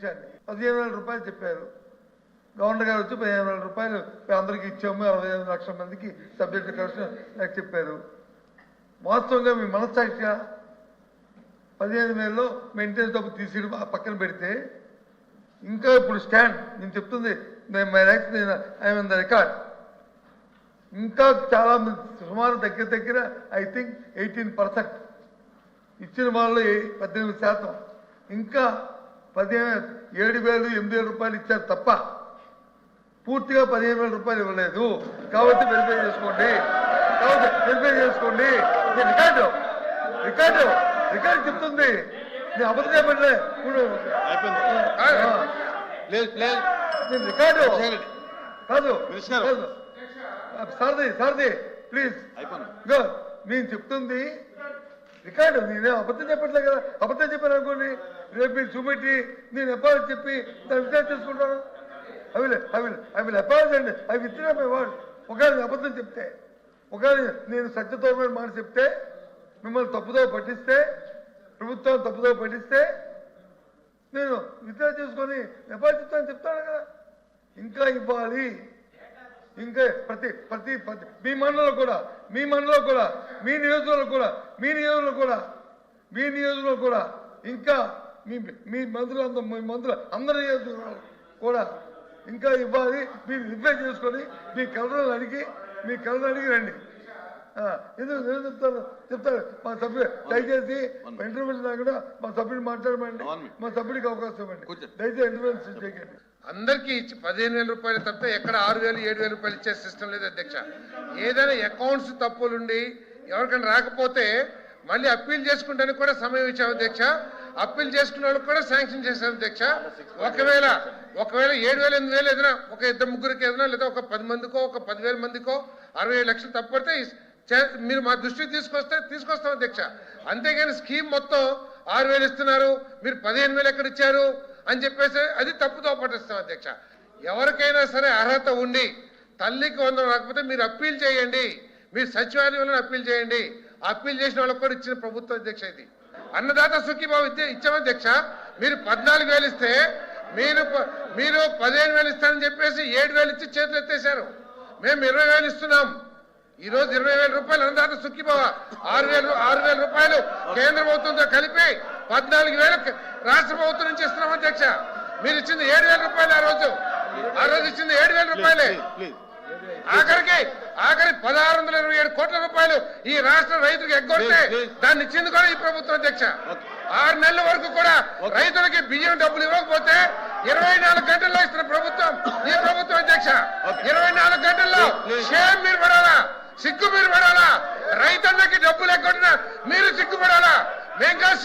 15,000 రూపాయలు చెప్పారు. గవర్నర్ గారు వచ్చి 15,000 రూపాయలు అందరికీ ఇచ్చాము, 65 లక్షల మందికి సబ్జెక్ట్ కరెక్షన్ చెప్పారు. వాస్తవంగా మీ మనస్సాక్షిగా 15,000లో మెయింటెనెన్స్ డబ్బు తీసి పక్కన పెడితే ఇంకా ఇప్పుడు స్టాండ్ నేను చెప్తుంది ఐఎమ్ ద రికార్డ్. ఇంకా చాలా సుమారు దగ్గర ఐ థింక్ 18% ఇచ్చిన వాళ్ళు 18%. ఇంకా 7,000 8,000 రూపాయలు ఇచ్చారు తప్ప పూర్తిగా 15,000 రూపాయలు ఇవ్వలేదు. కాబట్టి వెరిఫై చేసుకోండి. రికార్డు చెప్తుంది. నేను అబద్ధం చెప్పట్లే. నేను రికార్డు కాదు సారథి ప్లీజ్ నేను చెప్తుంది రికార్డు. నేనే అబద్ధం చెప్పట్లే కదా. అబద్ధం చెప్పాను అనుకోండి, రేపు మీరు చూపెట్టి నేను ఎప్పుడు చెప్పి దాన్ని విచారణ చేసుకుంటాను. ఐ విల్ అపాలజీ అండి. I withdraw my word. ఒకవేళ అబద్ధం చెప్తే, ఒకవేళ నేను సత్యతోమైన మాట చెప్తే, మిమ్మల్ని తప్పుదో పట్టిస్తే, ప్రభుత్వం తప్పుదో పట్టిస్తే నేను విత్డ్రా చేసుకొని అపాలజీ చెప్తాను కదా. ఇంకా ఇవ్వాలి. ఇంకా ప్రతి మీ మండలంలో కూడా మీ నియోజకవర్గంలో కూడా ఇంకా మీ మంత్రులు అందరి నియోజకవర్గాలు కూడా ఇంకా ఇవ్వాలి. మీరు రిప్లై చేసుకొని మీ కలర్లను అడిగి రండి. ఎందుకు చెప్తారు మా సభ్యులు. దయచేసి ఇంటర్వ్యూ కూడా మా సభ్యుడు మాట్లాడమండి. మా సభ్యుడికి అవకాశం ఇవ్వండి. దయచేసి ఇంటర్వ్యూ చేయకండి. అందరికీ ఇచ్చి 15,000 రూపాయలు తప్ప ఎక్కడ 6,000 7,000 రూపాయలు ఇచ్చే సిస్టమ్ లేదు అధ్యక్ష. ఏదైనా అకౌంట్స్ తప్పులుండి ఎవరికైనా రాకపోతే మళ్ళీ అప్పీల్ చేసుకుంటానికి కూడా సమయం ఇచ్చాము అధ్యక్ష. అప్పీల్ చేసుకున్న వాళ్ళకి కూడా శాంక్షన్ చేశాం అధ్యక్ష. ఒకవేళ 7,000 8,000 ఏదైనా ఒక 2-3 ఏదైనా లేదా ఒక 10 మందికో ఒక 10,000 మందికో 67 లక్షలు తప్పడితే మీరు మా దృష్టికి తీసుకొస్తాం అధ్యక్ష. అంతేగాని స్కీమ్ మొత్తం 6,000 ఇస్తున్నారు, మీరు 15,000 ఎక్కడ ఇచ్చారు అని చెప్పేసి అది తప్పుతో పట్టిస్తాం అధ్యక్ష. ఎవరికైనా సరే అర్హత ఉండి తల్లికి 100 రాకపోతే మీరు అప్పీల్ చేయండి. మీరు సచివాలయంలో అప్పీల్ చేయండి. అప్పీల్ చేసిన వాళ్ళకి కూడా ఇచ్చిన ప్రభుత్వం అధ్యక్ష. ఇది అన్నదాత సుఖీభావ ఇచ్చాము అధ్యక్ష. మీరు 14,000 ఇస్తే మీరు 15,000 ఇస్తారని చెప్పేసి 7,000 ఇచ్చి చేతులు ఎత్తేశారు. మేము 20,000 ఇస్తున్నాం. ఈ రోజు 20,000 రూపాయలు అన్నదాత సుఖీభావ, 6,000 రూపాయలు కేంద్ర ప్రభుత్వంతో కలిపి 14,000 రాష్ట్ర ప్రభుత్వం నుంచి ఇస్తున్నాం అధ్యక్ష. మీరు ఇచ్చింది 7,000 రూపాయలు. ఆ రోజు ఇచ్చింది 7,000 రూపాయలే. ఆఖరికి 1,627 కోట్ల రూపాయలు ఈ రాష్ట్ర రైతులకు ఎగ్గొడితే దాన్ని ఇచ్చింది కూడా ఈ ప్రభుత్వం అధ్యక్ష. 6 నెలల వరకు కూడా రైతులకి బియ్యం డబ్బులు ఇవ్వకపోతే 24 గంటల్లో ఇస్తున్న ప్రభుత్వం ఈ ప్రభుత్వం అధ్యక్ష. 24 గంటల్లో షేమ్ మీరు పడాలా, సిగ్గు మీరు పడాలా. రైతన్నకి డబ్బులు ఎగ్గొట్టినా మీరు సిగ్గుపడాలా. మేం కాదు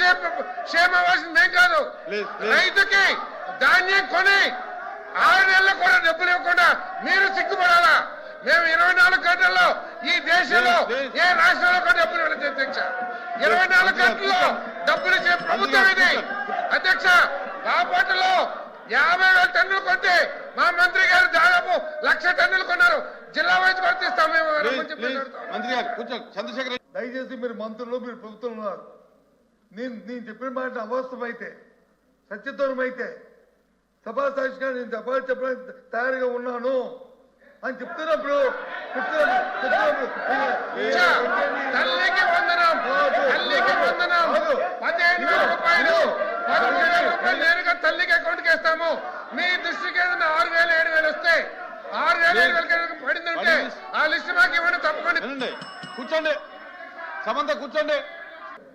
షేమ్ అవ్వాల్సింది, మేం కాదు. రైతుకి ధాన్యం కొని 6 నెలలు కూడా డబ్బులు ఇవ్వకుండా మీరు సిగ్గుపడాలా. మేము 24 గంటల్లో ఈ దేశంలో ఏ రాష్ట్రంలో కూడా డబ్బులు ఇవ్వలేదు అధ్యక్ష. 24 గంటల్లో డబ్బులు ఇచ్చే ప్రభుత్వం ఇది అధ్యక్ష. బాపట్లలో 50,000 టన్నులు కొంటే మా మంత్రి గారు దాదాపు 1,00,000 టన్నులు కొన్నారు. జిల్లా వైజ్ వర్తిస్తాం మేము. దయచేసి మీరు మంత్రులు, మీరు ప్రభుత్వం ఉన్నారు. నేను చెప్పిన మాట అవాస్తవమైతే, సత్యదూరమైతే సభా సాక్షిగా నేను చెప్పడానికి తయారుగా ఉన్నాను అని చెప్తున్నప్పుడు తల్లికి వందనం 15,000 రూపాయలు నేరుగా తల్లికి అకౌంట్కి వేస్తాము. మీ దృష్టికి ఏదైనా 6,000 7,000 వస్తే 6,000 7,000 పడిందంటే ఆ లిస్ట్ మాకు ఇవ్వండి. తప్పకుండా కూర్చోండి, సమంత కూర్చోండి.